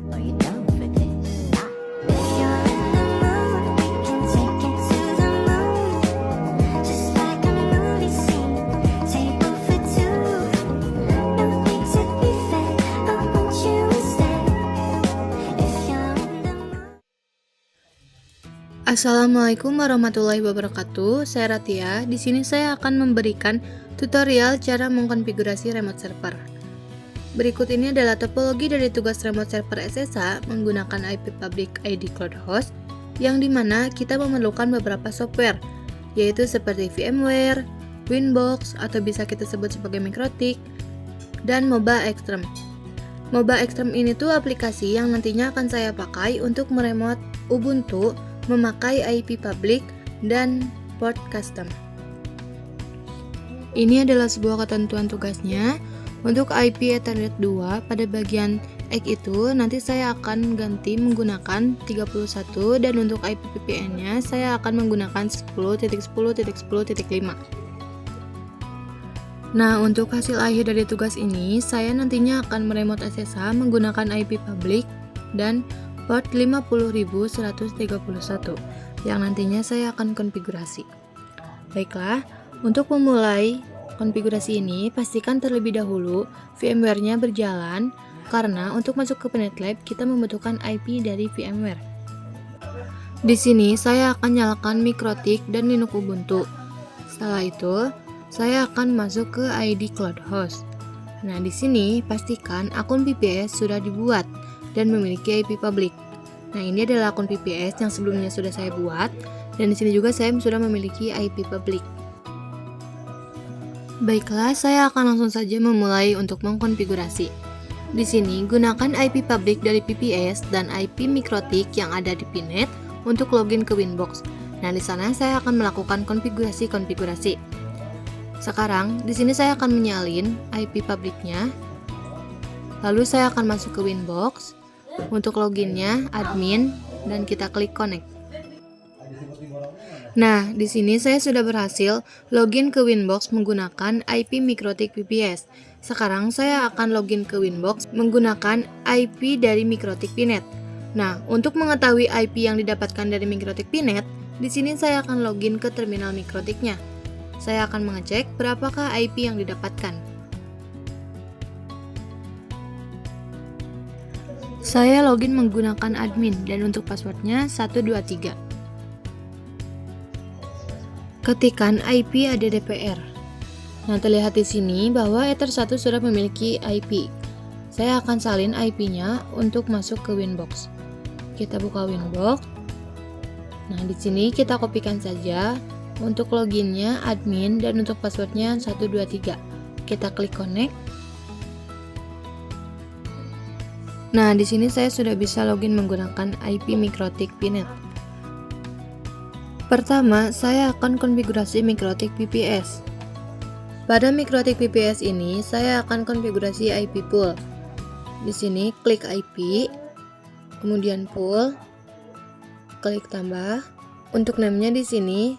Are you down for this? If you're in the mood, we can take it to the moon. Just like a movie scene, table for two. No need to be fake, I want you to stay. If you're in the mood. Assalamualaikum warahmatullahi wabarakatuh. Saya Ratia. Di sini saya akan memberikan tutorial cara mengkonfigurasi remote server. Berikut ini adalah topologi dari tugas remote server SSH menggunakan IP public ID Cloud Host, yang dimana kita memerlukan beberapa software, yaitu seperti VMware, Winbox, atau bisa kita sebut sebagai Mikrotik, dan Moba Extreme. Moba Extreme ini tuh aplikasi yang nantinya akan saya pakai untuk meremote Ubuntu memakai IP public dan port custom. Ini adalah sebuah ketentuan tugasnya. Untuk IP Ethernet 2 pada bagian X itu nanti saya akan ganti menggunakan 31, dan untuk IP VPN-nya saya akan menggunakan 10.10.10.5. Nah, untuk hasil akhir dari tugas ini, saya nantinya akan meremote SSH menggunakan IP public dan port 50131 yang nantinya saya akan konfigurasi. Baiklah, untuk memulai konfigurasi ini, pastikan terlebih dahulu VMware-nya berjalan, karena untuk masuk ke PNET Lab kita membutuhkan IP dari VMware. Di sini saya akan nyalakan Mikrotik dan Linux Ubuntu. Setelah itu, saya akan masuk ke ID Cloud Host. Nah, di sini pastikan akun VPS sudah dibuat dan memiliki IP public. Nah, ini adalah akun VPS yang sebelumnya sudah saya buat, dan di sini juga saya sudah memiliki IP public. Baiklah, saya akan langsung saja memulai untuk mengkonfigurasi. Di sini, gunakan IP public dari VPS dan IP Mikrotik yang ada di PNET untuk login ke Winbox. Nah, di sana saya akan melakukan konfigurasi. Sekarang, di sini saya akan menyalin IP publiknya. Lalu saya akan masuk ke Winbox. Untuk loginnya, admin, dan kita klik connect. Nah, di sini saya sudah berhasil login ke Winbox menggunakan IP Mikrotik VPS. Sekarang saya akan login ke Winbox menggunakan IP dari Mikrotik PNET. Nah, untuk mengetahui IP yang didapatkan dari Mikrotik PNET, di sini saya akan login ke terminal Mikrotiknya. Saya akan mengecek berapakah IP yang didapatkan. Saya login menggunakan admin dan untuk passwordnya 123. Ketikkan IP ADDPR. Nah, terlihat di sini bahwa Ether 1 sudah memiliki IP. Saya akan salin IP-nya untuk masuk ke Winbox. Kita buka Winbox. Nah, di sini kita kopikan saja. Untuk loginnya admin dan untuk passwordnya 123. Kita klik connect. Nah, di sini saya sudah bisa login menggunakan IP Mikrotik PNET. Pertama, saya akan konfigurasi Mikrotik VPS. Pada Mikrotik VPS ini, saya akan konfigurasi IP pool. Di sini klik IP, kemudian pool, klik tambah. Untuk name-nya di sini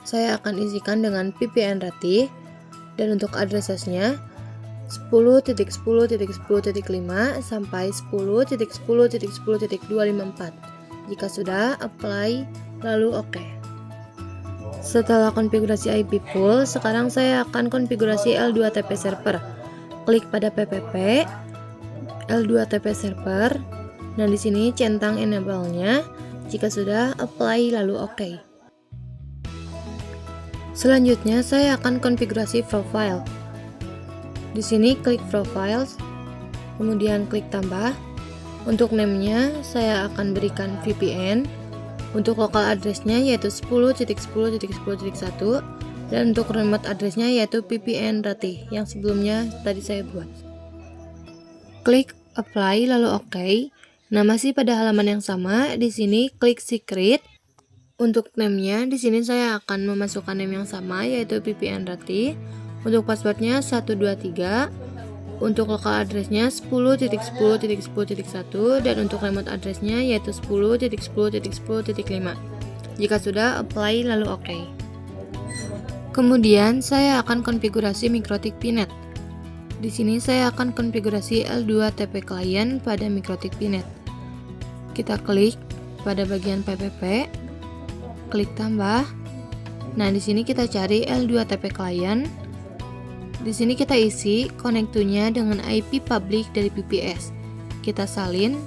saya akan isikan dengan VPN Ratih, dan untuk address-nya 10.10.10.5 sampai 10.10.10.254. Jika sudah, apply, lalu OK. Setelah konfigurasi IP pool, sekarang saya akan konfigurasi L2TP server. Klik pada PPP, L2TP server, dan di sini centang enable-nya. Jika sudah, apply, lalu OK. Selanjutnya, saya akan konfigurasi profile. Di sini klik Profiles, kemudian klik tambah. Untuk name-nya saya akan berikan VPN. Untuk local address-nya yaitu 10.10.10.1, dan untuk remote address-nya yaitu VPN Ratih yang sebelumnya tadi saya buat. Klik Apply lalu OK. Nah, masih pada halaman yang sama. Di sini klik Secret. Untuk name-nya di sini saya akan memasukkan name yang sama yaitu VPN Ratih. Untuk passwordnya 123, untuk local address-nya 10.10.10.1, dan untuk remote address-nya yaitu 10.10.10.5. Jika sudah, apply lalu OK. Kemudian saya akan konfigurasi Mikrotik PNET. Di sini saya akan konfigurasi L2 TP client pada MikroTik Pinet. Kita klik pada bagian PPP, klik tambah. Nah, di sini kita cari L2 TP client. Di sini kita isi connect to-nya dengan IP public dari PPS. Kita salin,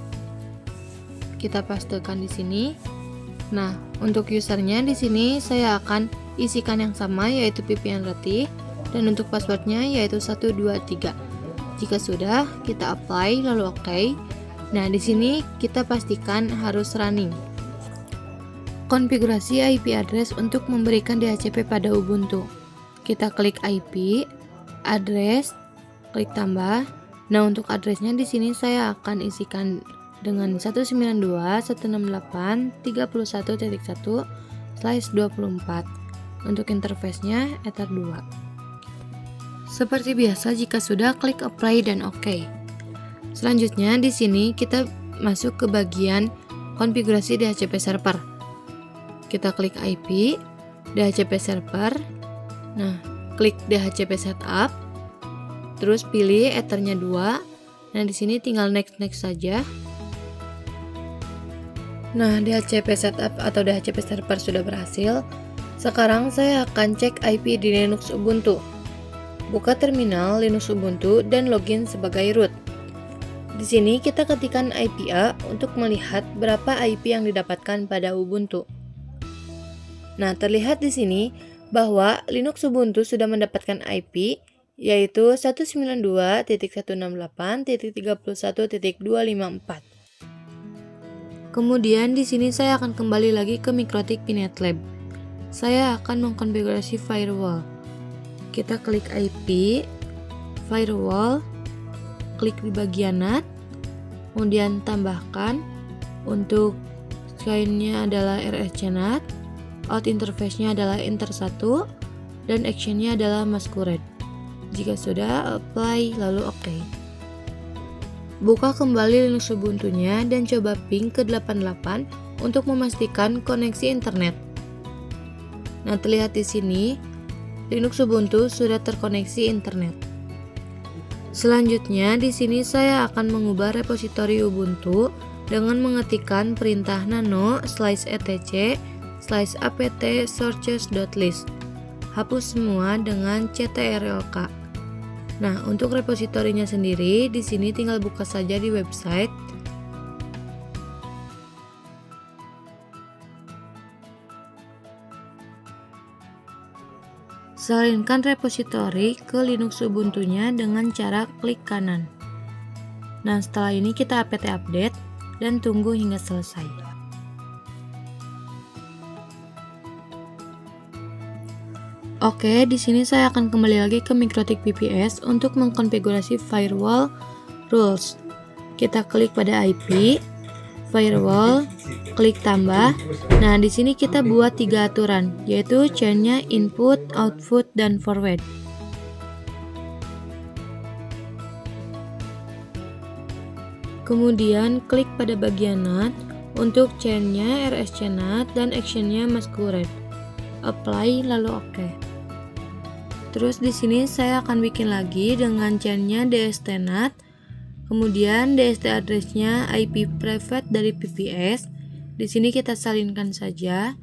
kita pastekan di sini. Nah, untuk usernya di sini saya akan isikan yang sama, yaitu VPN Reti, dan untuk passwordnya yaitu 123. Jika sudah, kita apply lalu OK. Nah, di sini kita pastikan harus running. Konfigurasi IP address untuk memberikan DHCP pada Ubuntu. Kita klik IP, address, klik tambah. Nah, untuk addressnya di sini saya akan isikan dengan 192.168.31.1/24. Untuk interface-nya Ether 2. Seperti biasa, jika sudah, klik apply dan OK. Selanjutnya di sini kita masuk ke bagian konfigurasi DHCP server. Kita klik IP, DHCP server. Nah, klik DHCP setup. Terus pilih Ethernya 2. Nah, di sini tinggal next saja. Nah, DHCP setup atau DHCP server sudah berhasil. Sekarang saya akan cek IP di Linux Ubuntu. Buka terminal Linux Ubuntu dan login sebagai root. Di sini kita ketikkan IP A untuk melihat berapa IP yang didapatkan pada Ubuntu. Nah, terlihat di sini bahwa Linux Ubuntu sudah mendapatkan IP yaitu 192.168.31.254. Kemudian di sini saya akan kembali lagi ke MikroTik Pinet Lab. Saya akan mengkonfigurasi firewall. Kita klik IP, firewall, klik di bagian NAT, kemudian tambahkan. Untuk client-nya adalah RSCNAT, out interface-nya adalah Inter 1, dan action-nya adalah Masquerade. Jika sudah, apply lalu OK. Buka kembali Linux Ubuntu-nya dan coba ping ke 88 untuk memastikan koneksi internet. Nah, terlihat di sini Linux Ubuntu sudah terkoneksi internet. Selanjutnya di sini saya akan mengubah repositori Ubuntu dengan mengetikkan perintah nano /etc/apt sources.list. Hapus semua dengan ctrlk. Nah, untuk repositorinya sendiri di sini tinggal buka saja di website. Salinkan repositori ke Linux Ubuntu-nya dengan cara klik kanan. Nah, setelah ini kita apt update dan tunggu hingga selesai. Oke, di sini saya akan kembali lagi ke MikroTik PPS untuk mengkonfigurasi firewall rules. Kita klik pada IP, firewall, klik tambah. Nah, di sini kita buat 3 aturan, yaitu chain-nya input, output, dan forward. Kemudian klik pada bagian NAT. Untuk chain-nya RSCNAT dan action-nya Masquerade. Apply lalu OK. Terus di sini saya akan bikin lagi dengan chain-nya DSTNAT. Kemudian DST address-nya IP private dari PPS. Di sini kita salinkan saja.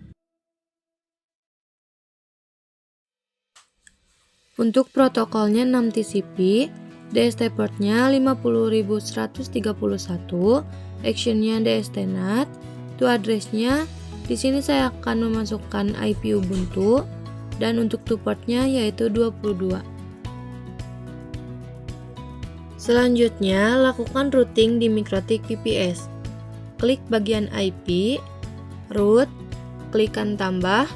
Untuk protokolnya 6 TCP, DST port-nya 50.131, action-nya DSTNAT, to address-nya di sini saya akan memasukkan IP Ubuntu dan untuk to port-nya yaitu 22. Selanjutnya, lakukan routing di MikroTik PPS. Klik bagian IP, root, klikkan tambah.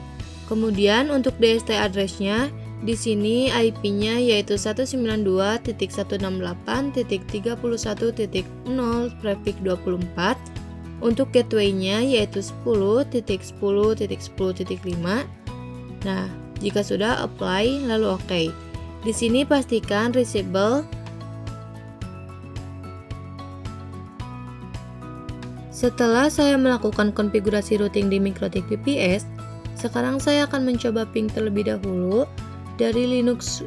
Kemudian untuk DST address-nya di sini IP-nya yaitu 192.168.31.0 prefix 24. Untuk gateway-nya yaitu 10.10.10.5. Nah, jika sudah apply lalu OK. Di sini pastikan reachable. Setelah saya melakukan konfigurasi routing di MikroTik PPS, sekarang saya akan mencoba ping terlebih dahulu dari Linux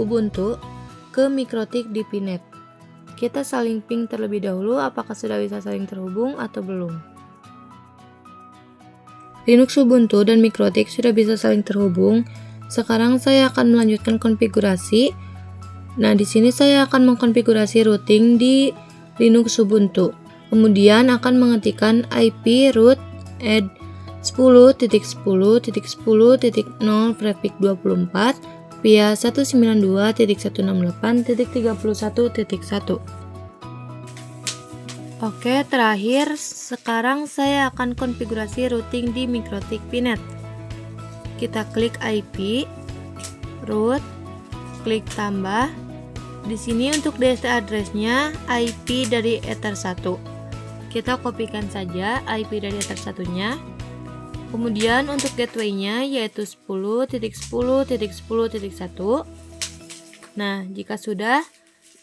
Ubuntu ke mikrotik di Pinet. Kita saling ping terlebih dahulu apakah sudah bisa saling terhubung atau belum. Linux Ubuntu dan mikrotik sudah bisa saling terhubung. Sekarang saya akan melanjutkan konfigurasi. Nah, di sini saya akan mengkonfigurasi routing di Linux Ubuntu. Kemudian akan mengetikkan IP root add 10.10.10.0 prefix 24 via 192.168.31.1. Oke, terakhir sekarang saya akan konfigurasi routing di mikrotik Pinet. Kita klik IP, root, klik tambah. Di sini untuk DC address-nya IP dari Ether 1. Kita kopikan saja IP dari Ether 1-nya. Kemudian untuk gateway-nya yaitu 10.10.10.1. Nah, jika sudah,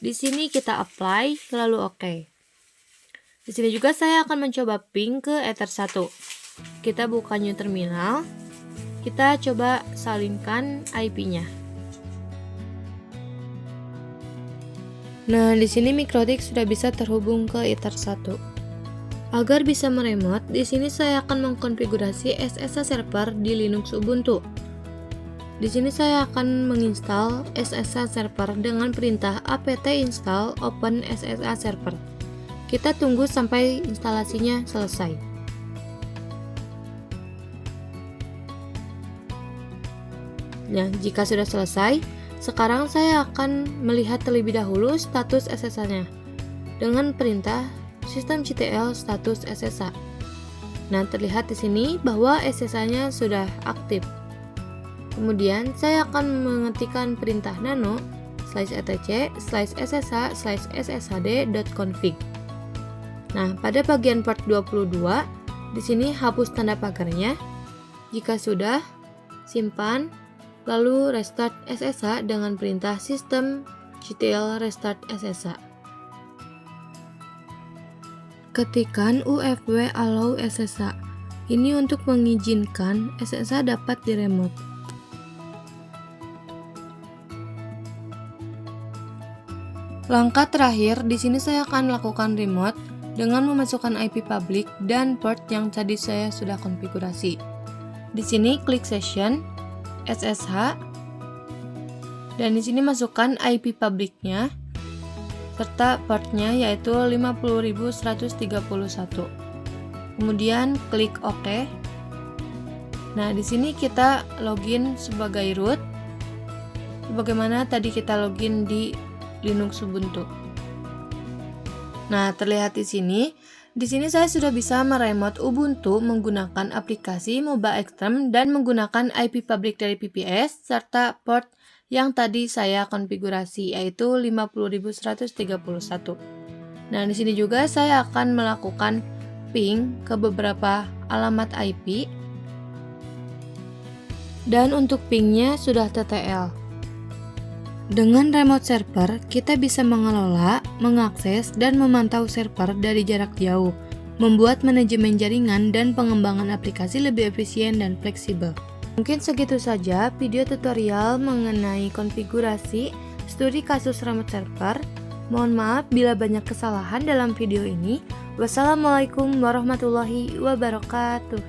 di sini kita apply lalu oke. Di sini juga saya akan mencoba ping ke Ether 1. Kita buka new terminal. Kita coba salinkan IP-nya. Nah, di sini mikrotik sudah bisa terhubung ke Ether 1. Agar bisa meremote, di sini saya akan mengkonfigurasi SSH server di Linux Ubuntu. Di sini saya akan menginstal SSH server dengan perintah apt install open SSH server. Kita tunggu sampai instalasinya selesai. Nah, jika sudah selesai, sekarang saya akan melihat terlebih dahulu status SSH-nya dengan perintah systemctl status SSH. Nah, terlihat di sini bahwa SSH-nya sudah aktif. Kemudian saya akan mengetikkan perintah nano /etc/ssh/sshd.config. Nah, pada bagian port 22, di sini hapus tanda pagarnya. Jika sudah, simpan, lalu restart SSH dengan perintah systemctl restart SSH. Ketikkan ufw allow SSH. Ini untuk mengizinkan SSH dapat diremote. Langkah terakhir, di sini saya akan melakukan remote dengan memasukkan IP public dan port yang tadi saya sudah konfigurasi. Di sini klik session, SSH, dan di sini masukkan IP publicnya serta portnya yaitu 50.131. Kemudian klik OK. Nah, di sini kita login sebagai root, sebagaimana tadi kita login di Linux Ubuntu. Nah, terlihat di sini saya sudah bisa meremote Ubuntu menggunakan aplikasi Moba Extreme dan menggunakan IP public dari VPS serta port yang tadi saya konfigurasi yaitu 50.131. Nah, di sini juga saya akan melakukan ping ke beberapa alamat IP. Dan untuk pingnya sudah TTL. Dengan remote server, kita bisa mengelola, mengakses, dan memantau server dari jarak jauh, membuat manajemen jaringan dan pengembangan aplikasi lebih efisien dan fleksibel. Mungkin segitu saja video tutorial mengenai konfigurasi studi kasus remote server. Mohon maaf bila banyak kesalahan dalam video ini. Wassalamualaikum warahmatullahi wabarakatuh.